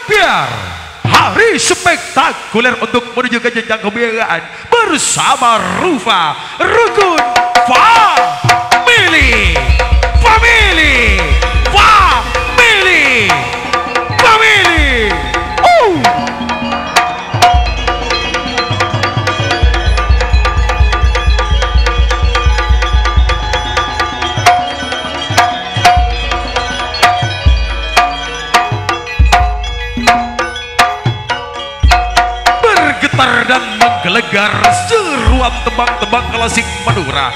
biar hari spektakuler untuk menuju ke jenjang kebiayaan bersama Rufa Rukun Family. Bergetar dan menggelegar seruan tembang-tembang klasik Madura.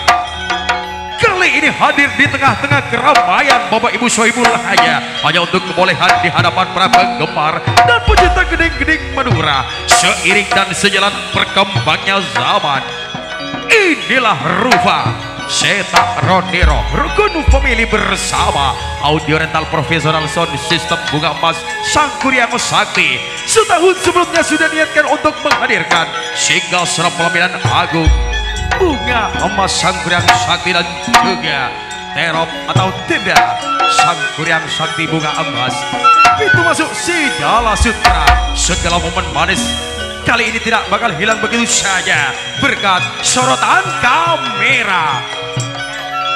Kali ini hadir di tengah-tengah keramaian Bapak Ibu Sohibul hanya untuk kebolehan di hadapan para penggemar dan pecinta geding-geding Madura. Seiring dan sejalan perkembangnya zaman, inilah Rufa Seta Ronero Rukun Family bersama audio rental profesional sound system Bunga Emas Sangkuriang Sakti. Setahun sebelumnya sudah niatkan untuk menghadirkan single serap pelaminan agung Bunga Emas Sangkuriang Sakti dan juga terop atau tenda Sangkuriang Sakti Bunga Emas. Itu masuk segala sutra, segala momen manis kali ini tidak bakal hilang begitu saja berkat sorotan kamera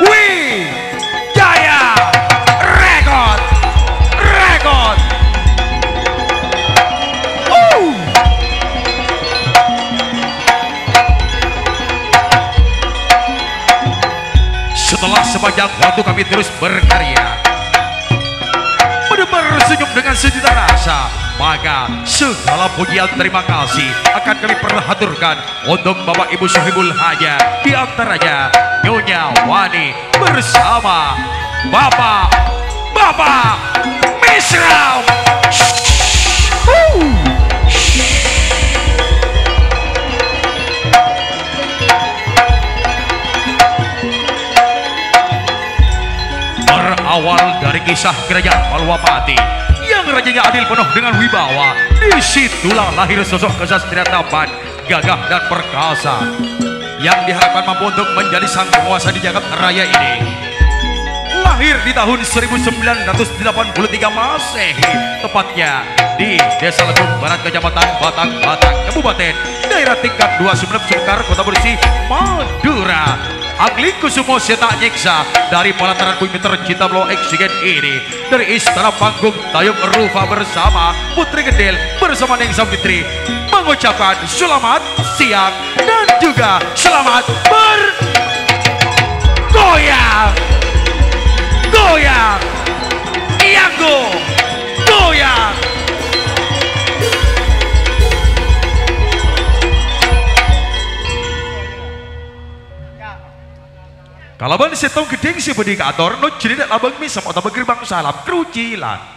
Wijaya Record. Setelah sepanjang waktu kami terus berkarya bersenyum dengan sejuta rasa, maka segala pujian terima kasih akan kami perhaturkan untuk Bapak Ibu Sohibul Haja, di antaranya Nyonya Wani bersama Bapak Misram. Berawal dari kisah kerajaan Palwapati yang rajanya adil penuh dengan wibawa, disitulah lahir sosok kesatria tampan, gagah dan perkasa yang diharapkan mampu untuk menjadi sang penguasa di jagat raya ini. Lahir di tahun 1983 Masehi, tepatnya di Desa Legung Barat, Kecamatan Batang, Kabupaten Daerah Tingkat 29 Sekar, Kota Bersih, Madura. Agli Kusumo Seta Nyeksa dari pelataran bumi tercinta Blow Oksigen ini, dari Istana Panggung Tayub Rufa bersama Putri Gendel bersama Neng Savitri mengucapkan selamat siang dan juga selamat bergoyang. Ianggo goyang. Kalaban setong gedeng si bedikator no jadi tak labang misam atau gerbang salam kerucilan.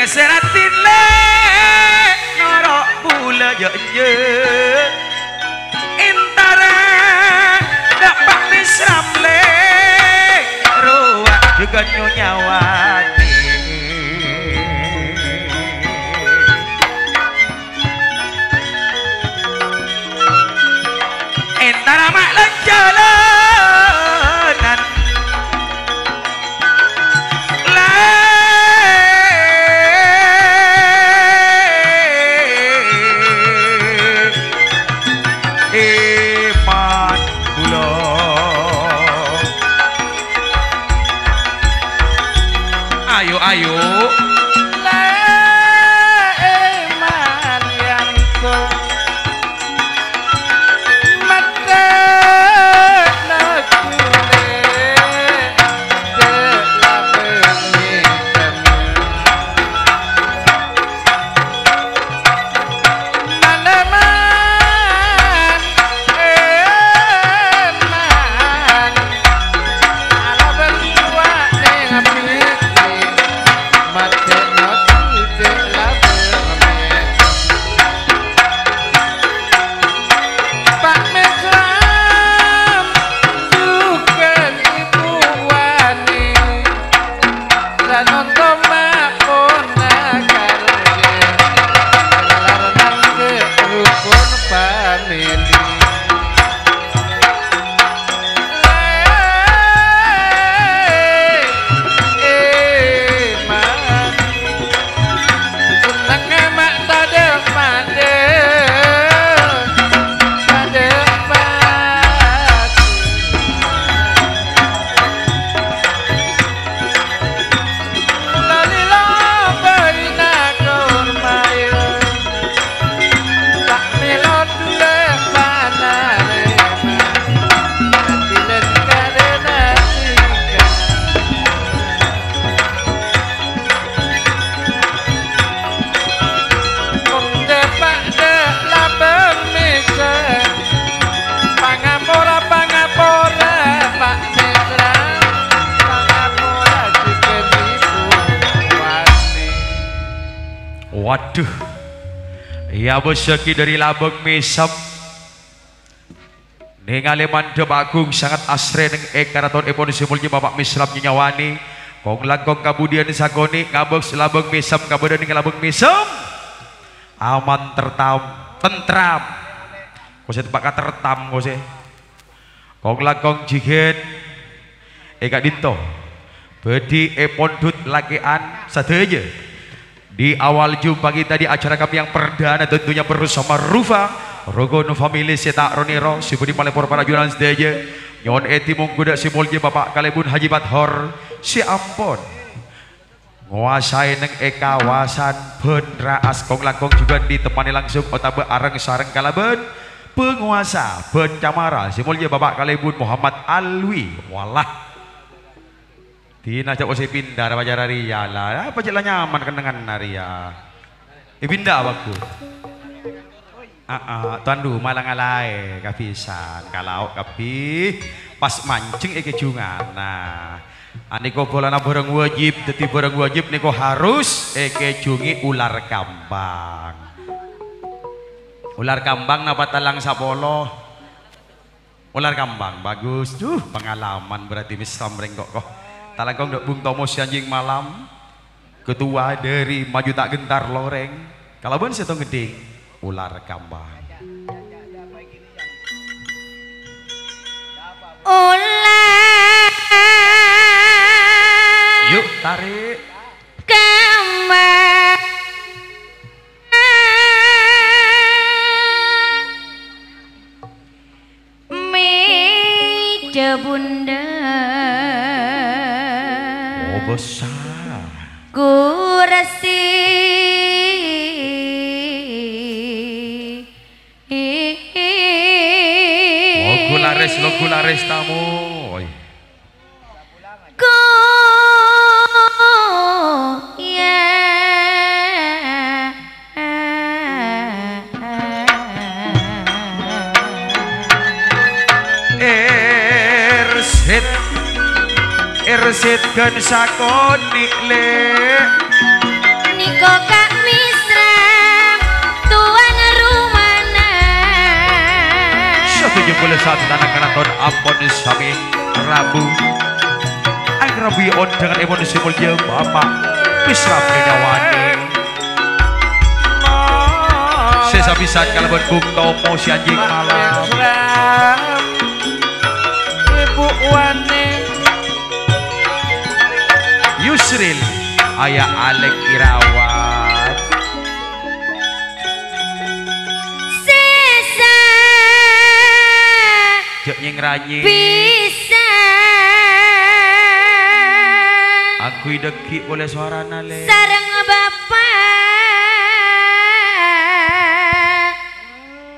Seratin le norok pula je intara dapat misram le ruak juga Nyonya Wani intara mak lenjalan ayo leman yanko mata nakule delabeni manaman eman ala berdua dengan Waduh, ya beseki dari Labeng Misem ningali mandep agung sangat asre neng ekaraton epon simulnya Bapak Misram nyawani kong langkong kabudian sagoni ngabek Labeng Misem kabudian ning Labeng Misem aman tentram kose tempat tertam kose kong langkong jigen eka dinto bedi epon dut lakean sadaya. Di awal jumpa kita di acara kami yang perdana tentunya bersama Rufa Rogono Family Seta Roniro si Budi Malepor para jualan sedaja nyon eti mungkuda si mulya Bapak Kalebun Haji Bathor si Ampon nguasai neng kawasan Bendra Askong Langkong juga ditemani langsung otabe areng sareng Kalaben penguasa Bencamara si mulya Bapak Kalebun Muhammad Alwi walah Tina cak usai pindah ada pacar Ria lah, apa jalan nyaman kenangan Ria. Pindah waktu. Tuandu malang alai kapisan kalau kapi pas mancing kejungan. Nah, aniko bolana barang wajib, jadi barang wajib niko harus kejungi ular kambang. Ular kambang napa talang sapolo. Ular kambang bagus tuh pengalaman berarti bisa merengkok kok. Talangkong dok Bung Tomo Sianjing Malam ketua dari Maju Tak Gentar Loreng kalau ben setong gede ular kambang ular yuk tarik kambang meja bunda besar kurasi logo laris tamu ku ya Ersit kan sakoni le niko Kak Misram tuan rumana 71 tanah karaton Ampon Sami Rabu Rabu on dengan emosi mulia Bapak Misram Nyawani sesabisan kalau Bung Tomo Sianjing Malam Ibu Wani Yusril Ayah Alek Irawan sesa Jok nyeng ranyi bisa aku deki boleh suara nale sareng bapak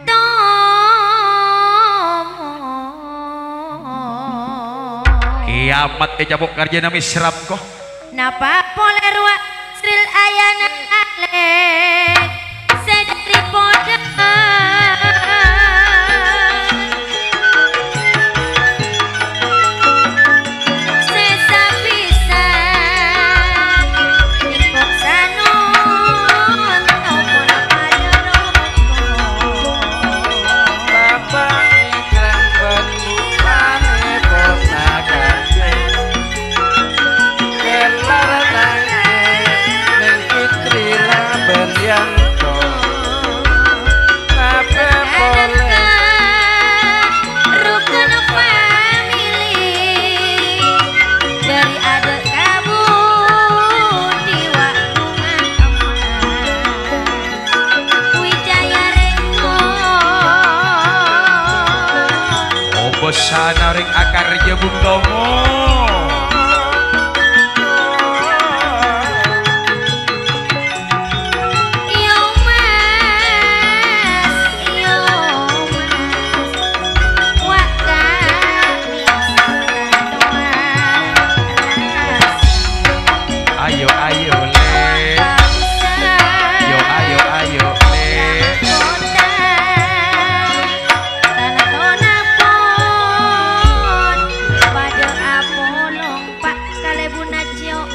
Tomo kiamat cabok kerja nami seram kok napa poler wa sril ayana ale sedari poda sesa bisa nikok sanon topon ayana Bapak iklan bentukane ponakan Neng Fitri Laben Yanto Nape boleh rukun family dari adik kamu di wakungan emas Wijaya Renggo oh besana ring akar Bung Tomo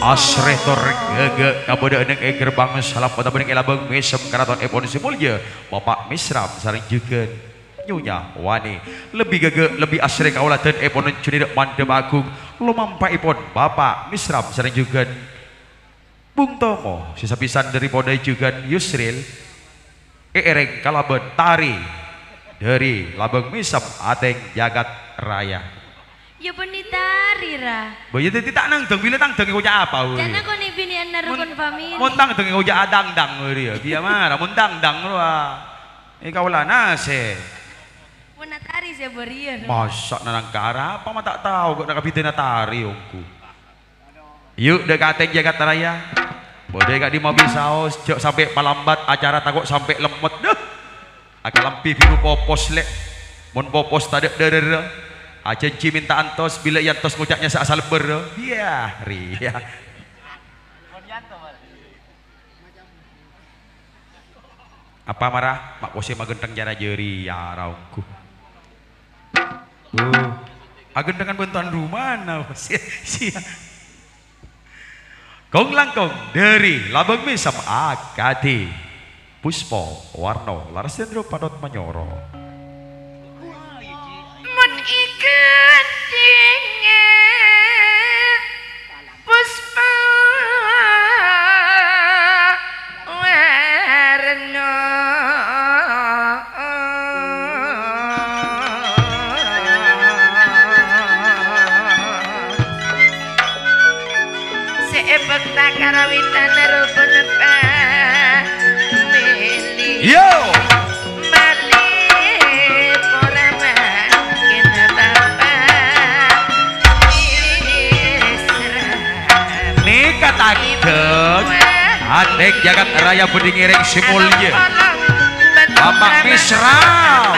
Asre torek gege kaboda eneng gerbang salam kota bening elabeng mesem karaton Epon Simulya Bapak Misram sareng jukeun Nyonya Wani lebih gege lebih asre kaulaten Epon Cunidek Mandem Agung lumampa Epon Bapak Misram sareng jukeun Bung Tomo sisa pisan dari Podai jukeun Yusril Ereng kalaben tari dari Labeng Misem Ateng Jagat Raya. Ya penitari ra. Boy itu tak nang deng bila tang deng ngoja apa we. Jangan kau nih binian narukun family. Montang deng ngoja adang dang we dia. Biar mana montang dang lu ah. Kaulah nase. Menatari saya berian. Masak nanang kara apa mah tak tahu kok nak kapitin tari ongku. Yuk dekat Jagat Raya. Bodai gak di mobil saus jok sampai palambat acara takut sampai lemot dah. Akal lampi biru popos lek. Mon popos tadek dere. Acenci minta antos bila yantos ngucapnya seasal ber. Iya, ria. Apa marah? Mak pose magenteng jara jeri ya raungku. Agentengan bentuan rumah nah sia. Kong langkong dari Labeng Misem Akati Puspo Warno Larsendro Padot Manyoro. Mun ikan dingin puspa warna seebek tak karawitan rupun family Yo Tageng Adek Jagat Raya Bedingireng Simulya Bapak Misram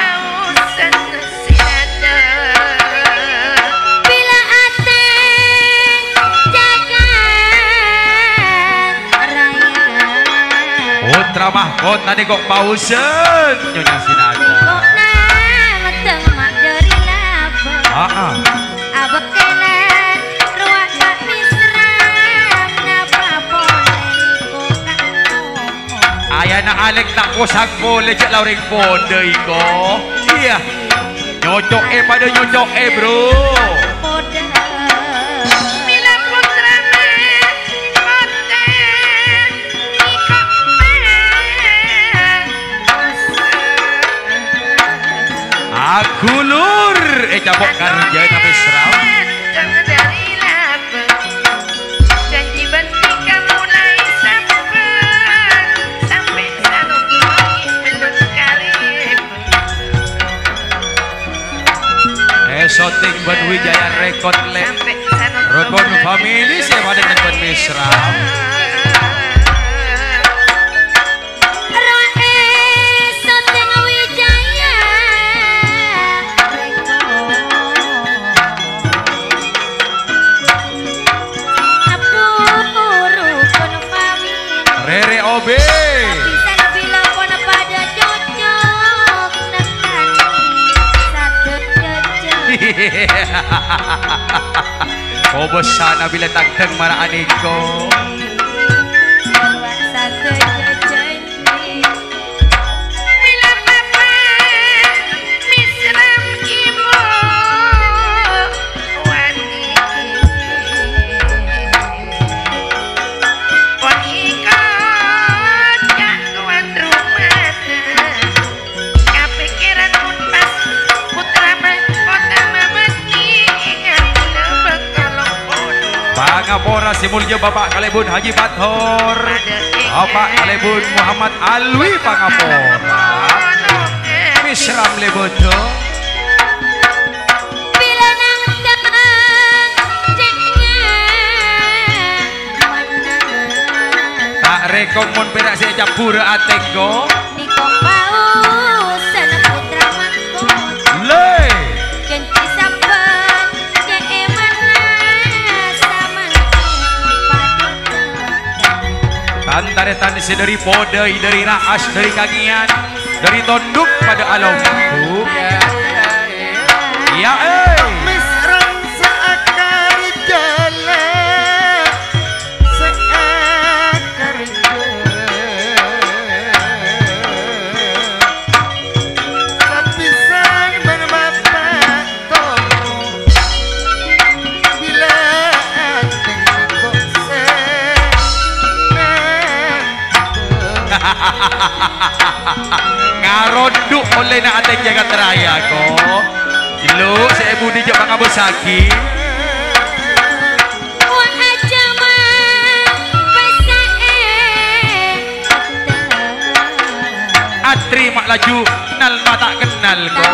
bila Adek Jagat Raya Putra mahkota nih kok pausen Nyonya Sinada kok nama temak dari laba abek kelan ruang Pak Misram napa boleh kok Ayana Alek tak kosak boleh cek lauring pode iko Iya Nyocok pada nyocok bro poda bila putra poda ikok Aku lur capok kerja tapi seram dari laba janji bentika mulai sampai sanu belum karib Shooting Ben Wijaya rekod lek rekod family siapa dengan Ben Misram Rere OB Kau besana bila tangteng marah aniko bila papa Misram ibu wani pon ikut jagoan rumah kepikiran pun pas putra mahkota mamati ingat lebek kalau Pangapora Simulya Bapak Kalebun Haji Bathor Bapak Kalebun Muhammad Alwi Pangapora Misram leboto bila nang tak rekong mon perak si capura atenggo di kok paus sana putra mahkota le kenci saban ke mana sama Tantaretan si dari podai dari raas dari kagian dari tonduk pada alamku ya Misram seakar jalan Ngaronduk oleh nak ateng jagat raya ko. Ilo saya budi jak bang Abu Saki. Atri mak laju kenal mata kenal ko.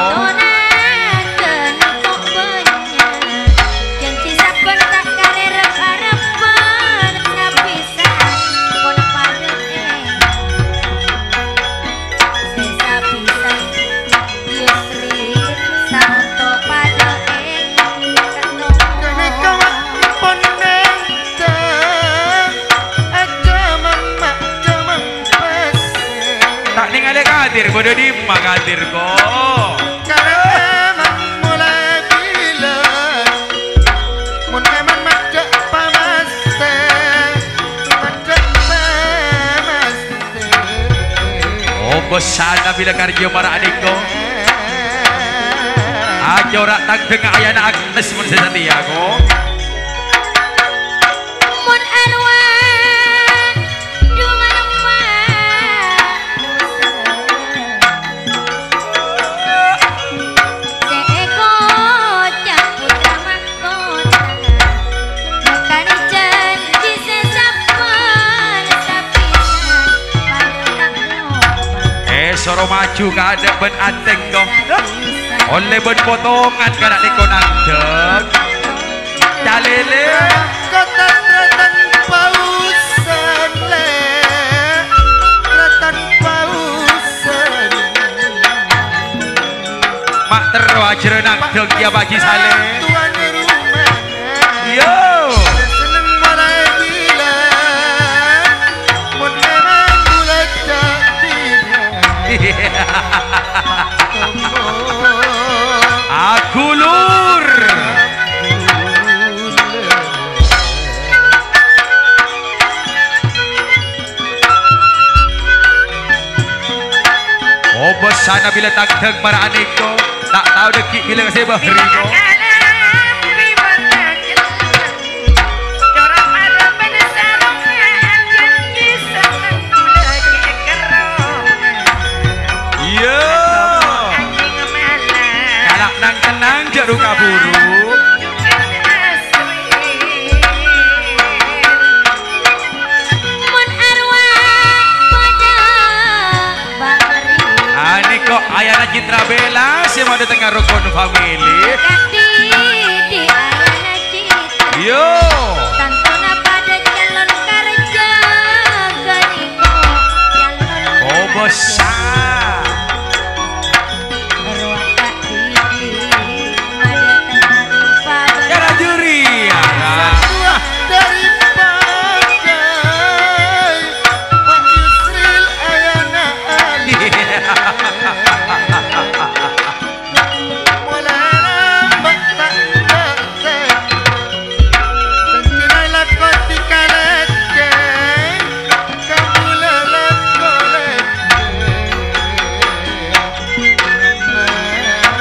Kadir bodoh di mak kadir ko. Karena mulai gila, mun keman macet pamaste, macet pamaste. Oh besana bila karjo marah adikku. Ajo rak tang tengah ayana Agnes mun setia ko. Mun arwah soro maju ka ada ben anteng dong oleh ben potongan kana dikon anteng dalele Kota Tretan Pausan le, Tretan Pausan. mak tero ajreun anteng dia bagi sale Tuan rumah. yo Seneng mulai gila, mun memang bulat jadinya. aku lur oh besana bila tang para aneko tak tahu dekik bila saya bahri ko jaru kaburu mun arwah pada bari ani kok ayana Citra Bella si ada tengah rukun family di ayana cita yo tantuna pada calon kerja ganiko calon oh besar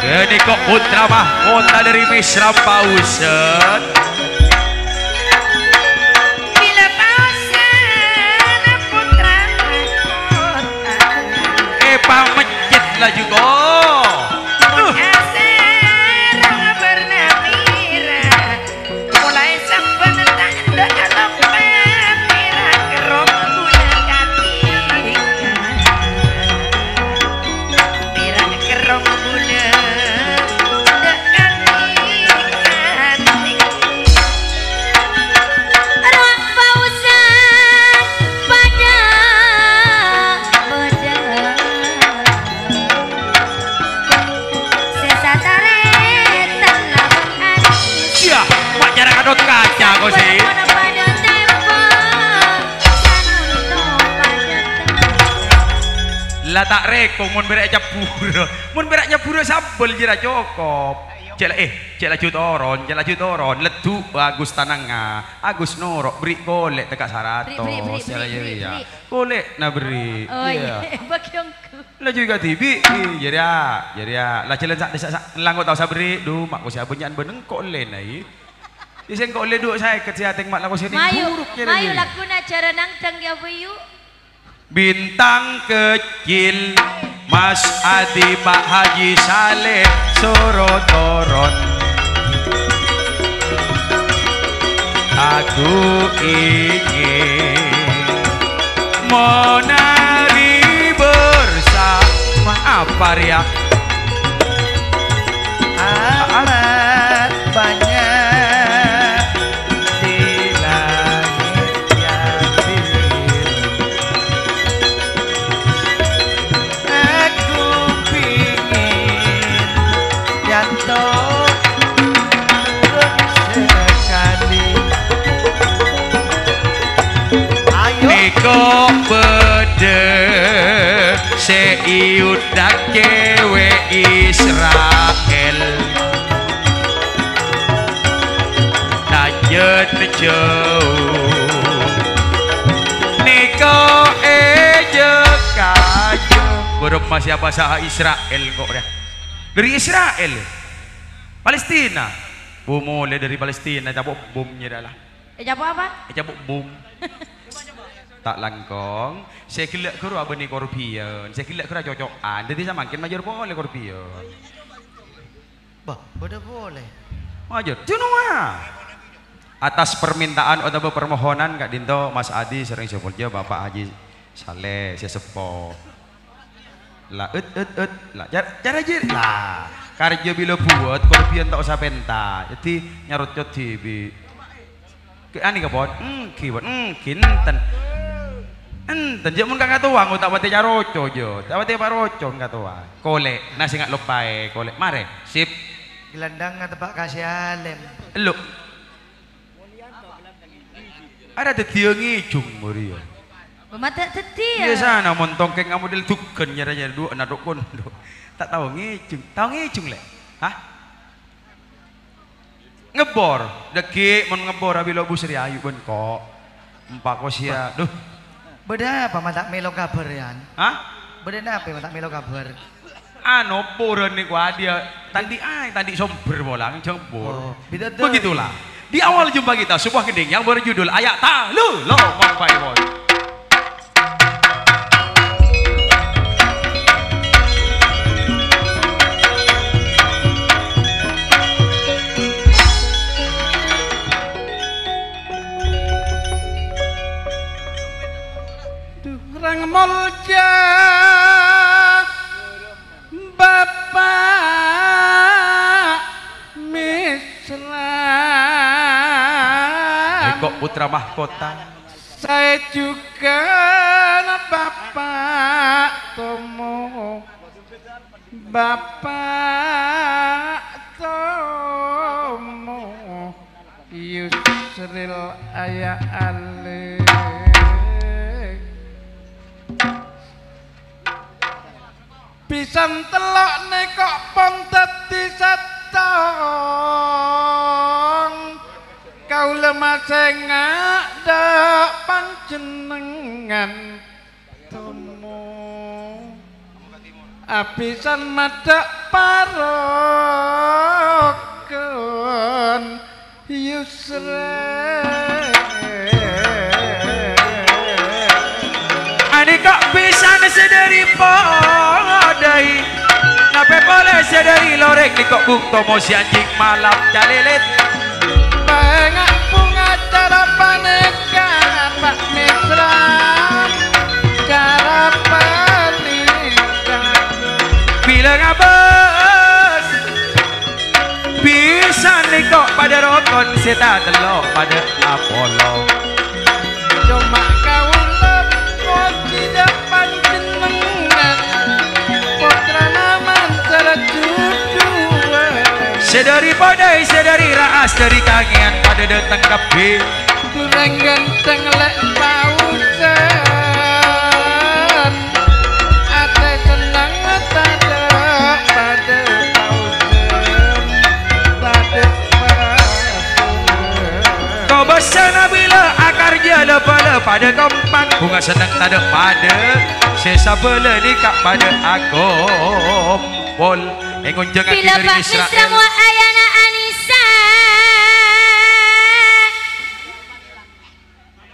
ini kok putra mahkota dari Misra Pausen bila pausen putra mahkota pamecet lah juga serang bernamira mulai sampai tanda alam merah kerong bulan katika merah kerong bulan kaca kok sih lah tak rekong mun berak nyapura sambel jira cokop cek laju toron ledu Agus Tananga Agus Norok beri golek tekak Sarato beri. golek na beri oh iya bagyongku lah juga tibi jeria lah jalan sak desa langgo tau sabri duh mak ko sia benyan beneng kok le nai iseng kok le duh saya kesehatan mak la ko sia buruk mayu lagu na cara nang tang ya buyu bintang kecil Mas Adi Pak Haji Saleh Sorotoron. Aku ingin menari bersama apa ya? Amat banyak di langit yang biru. Aku pingin jatuh sekali. Ayo Niko bede seiudak kewe Israel najet jauh Niko eje kaje belum masih bahasa Israel kok dah dari Israel Palestina mulai dari Palestina cabut bomnya dah lah Cabut apa? cabut bom tak langkong saya kira kru apa nih korpion saya kira kru cocokan jadi saya makin major boleh korpion bah udah boleh major cuma atas permintaan atau permohonan Kak Dinto Mas Adi sering sebutnya Bapak Haji Saleh saya sepo lah lah cara aja lah karya bila buat korpion tak usah penta jadi nyarut cot TV ke ani kapot keyboard kinten enten je mun kagak tuang utak bate caroco jo tak bate paroco enggak tuang kolek nasi nggak lupae kolek mare sip gelandang atau Pak Kasih Alem lu ada tetiang ngijung murio Mata teti ya. biasa na montongkeng kamu del tuken nyara dua anak dokon tak tahu ngijung le hah ngebor deki mun ngebor abi lo busri ayu pun kok empak kosia duh beda apa mata melo kabar ya hah beda apa mata melo kabar anu puren nih gua dia tadi somber bolang jempur begitulah di awal jumpa kita sebuah kending yang berjudul Ayak Ta Lu Lo Mampai Boy. Rang mulja Bapak Misra Eko putra mahkota saya juga Bapak Tomo Bapak Tomo Yusril Aya Ale pisan telok nek kok pon dadi setong kaula maseng ngadek panjenengan tomo apisan madhek parokon yusre ani kok bisa sedari podai nape boleh sedari lorek ni kok bung tomo si anjing malam jalilit bengak bunga cara panekan Pak Misra cara panikan bila ngabes bisa nih kok pada rokon seta telok pada Apollo cuma kau lepot di depan jenengan putra naman terjudua sedari podai sedari raas dari kangen pada datang kabe durang ganteng lek pausan ate senang tada pada pausan pada kau bersana bila akar jala pada pada kempang bunga senang tada pada sesa bela nikah pada agom pol engunjung aki Bila dari Pak Misra Israel mu ayana Anissa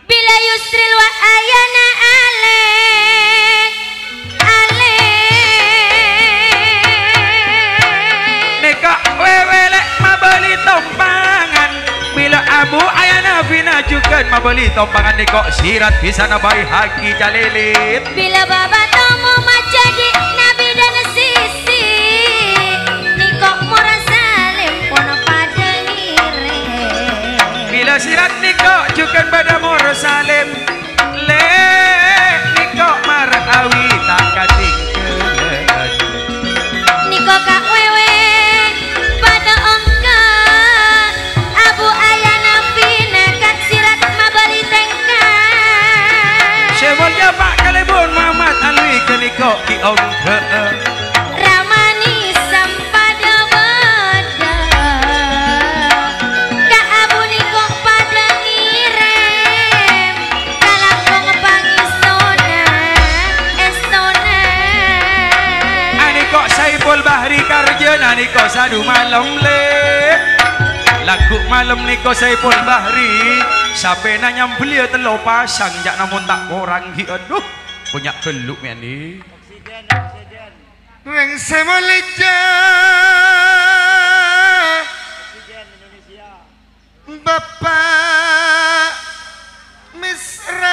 bila Yusril wa ayana Ale jukan mabeli tompangan niko sirat bisa nabai haki jalilit. Bila baba tomo macadi nabi dan sisi niko mora salim pono pada ngire. Bila sirat niko jukan pada mora salim le niko marawi tak katingkelan. Niko kak wewe pada ongka abu ayah nabi nekat sirat mabali tengka. Semolnya Pak Kalebun Muhammad Alwi ke niko ki ongke. Ramani sampada beda kak abu niko pada ngirem kalakong pangistona estona. Aniko Saiful Bahri Karjen aniko sadu malam le. Lagu malam niko Saiful Bahri sampai nanya belia telo pasang jak namun tak orang hi aduh punya keluk ni. Reng semolija Bapak Misram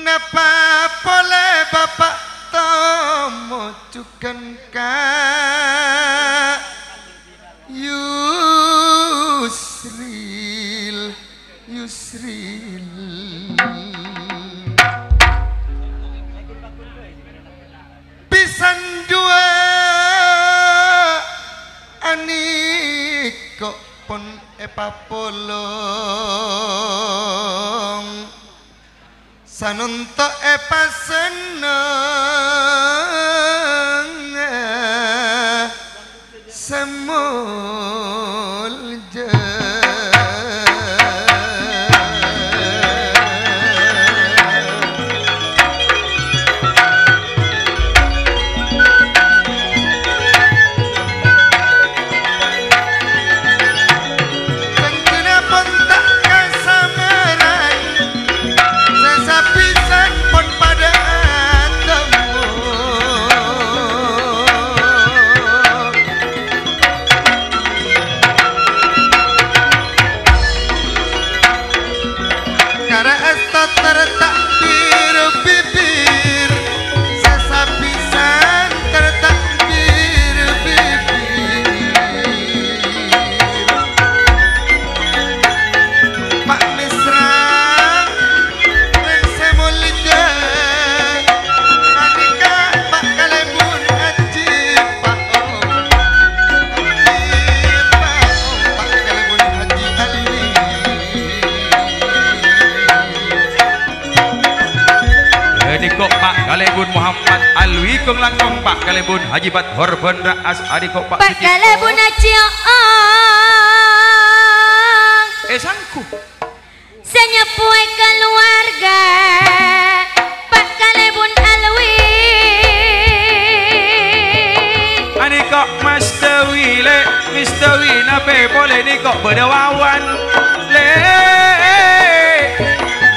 napa boleh Bapak Tomo jukan Kak Yusril pisan dua aniko pun epapolong sanunto epaseneng semulja. Kalebun Muhammad Alwi kong langkong Pak Kalebun Haji Bat Horban Raas adiko Pak Pak Kalebun aciong sangku senyepue keluarga Pak Kalebun Alwi aniko Mas Dewi le Miss Dewi nape boleh niko berdawawan le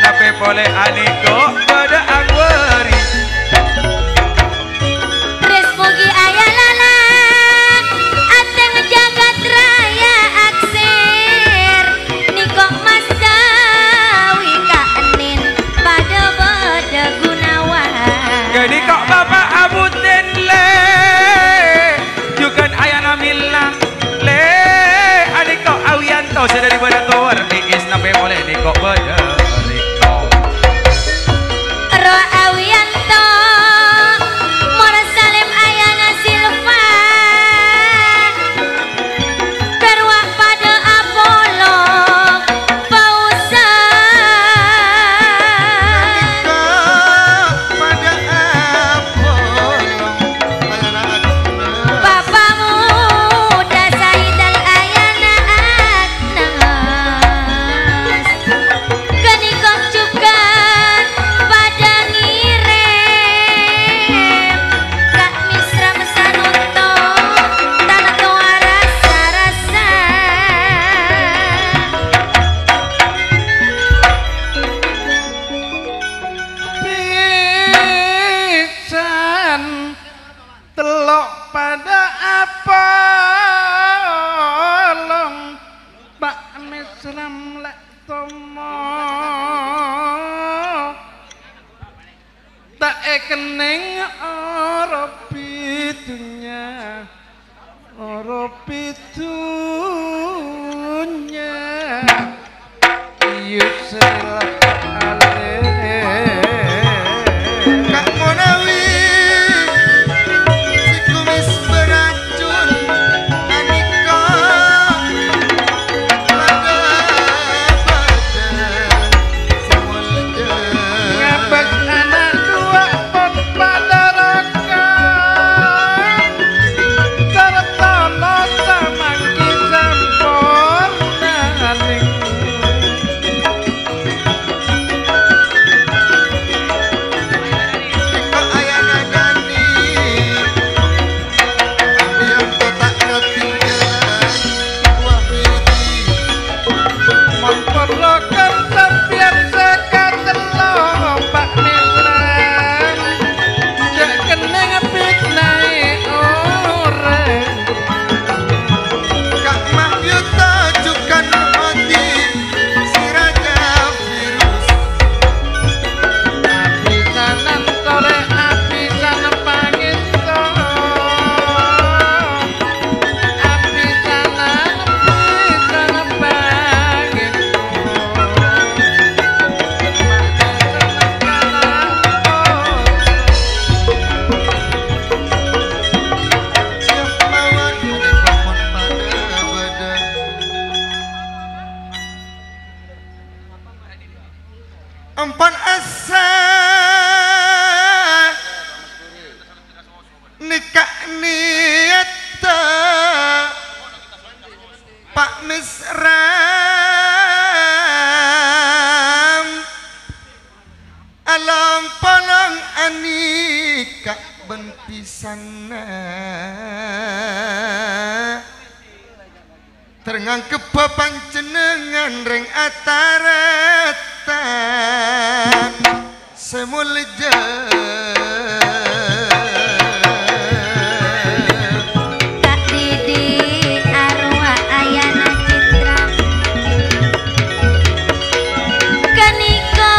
nape boleh aniko berdaangweri. Mugi ayah lala ateng jagat raya aksir niko Mas Dawi kaenin pada beda gunawan. Jadi kok Bapak abutin le jukan ayah namilang le adik kok awianto sudah di badan tower diis nape boleh di kok beda roh awi mesram lek tomo tak kening ora pitunya ora pitunya yusra ale Kak Monawi si kumis beracun Anika pada semulja ngabak anak dua pot pada raka tertolo sama kisampor naning Iko ayana gani Ambiang kotak ketinggalan Wahidi memperlakukan sampian sekatelo Pak Mesram jak keneng pitnai orang Kak Mahyuta jukan hati si raja virus apisanan tore apisan pangito apisan pangito siap lawan komon pada badan empan asa nikah niata Pak Mesram alam palang anika bentisana terngangkep panjenengan ring ataratan semulja Kak Didi arwah ayana citra kenika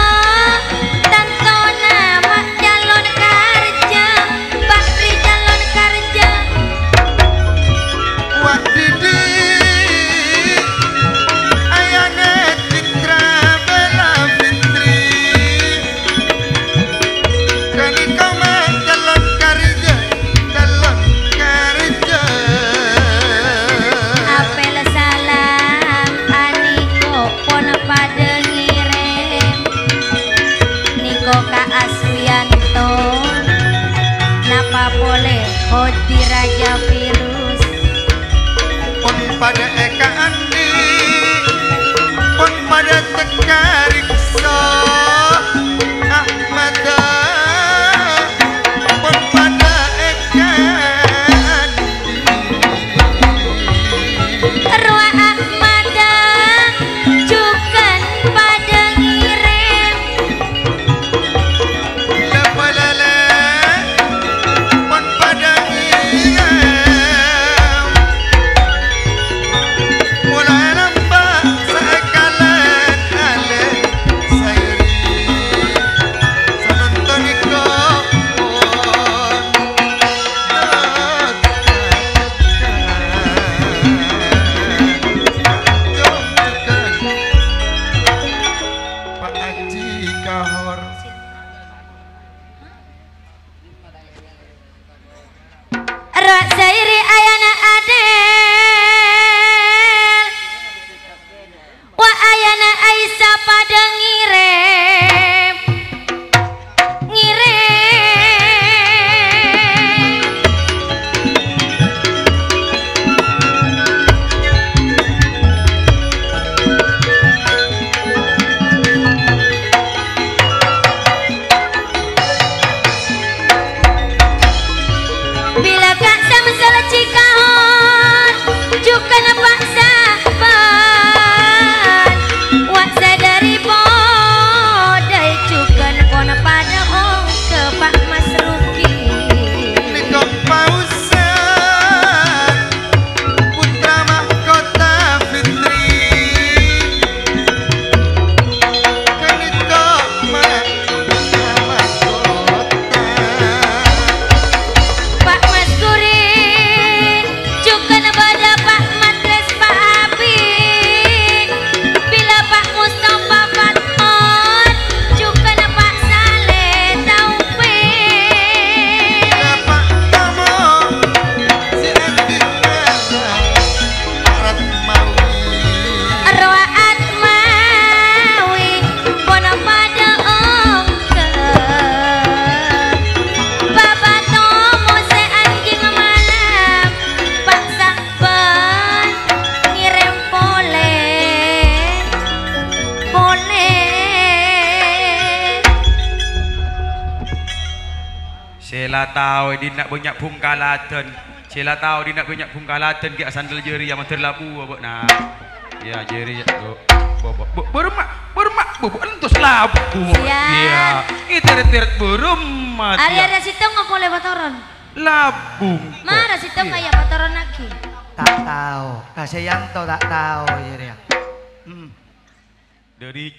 tanto nama calon karja bakri calon karja Wak Didi ayana citra bela fitri kenika mah calon karja apel salam aniko pon pada ngirim niko Kak Aswianto napa boleh hodi raja virus pun pada Eka Andi pun pada Tekarikso Ahmada pun pada Eka Andi Arwah Ahmada jukan pada ngirim Lepalele pun pada Ngiyam mulai nampak sekalan ale sayuri sanonton iko Pak Haji Kahor Arwah Zairi ayana Adel wa ayana Aisyah pada ngirim bila Kak Samsul Cikahon jukan Pak Sahabat wa sadari pon Sila tahu di nak banyak pungkalatan. Sila tahu di nak banyak pungkalatan ke sandal jeri yang terlabu abok nah. Ya jeri tu. Bermak entus labu. Ya. Itu teret bermak. Ada situ ngapa lewat toron? Labung. Mana situ kayak patoron lagi? Tak tahu. Kasih yang tahu tak tahu ya. Dari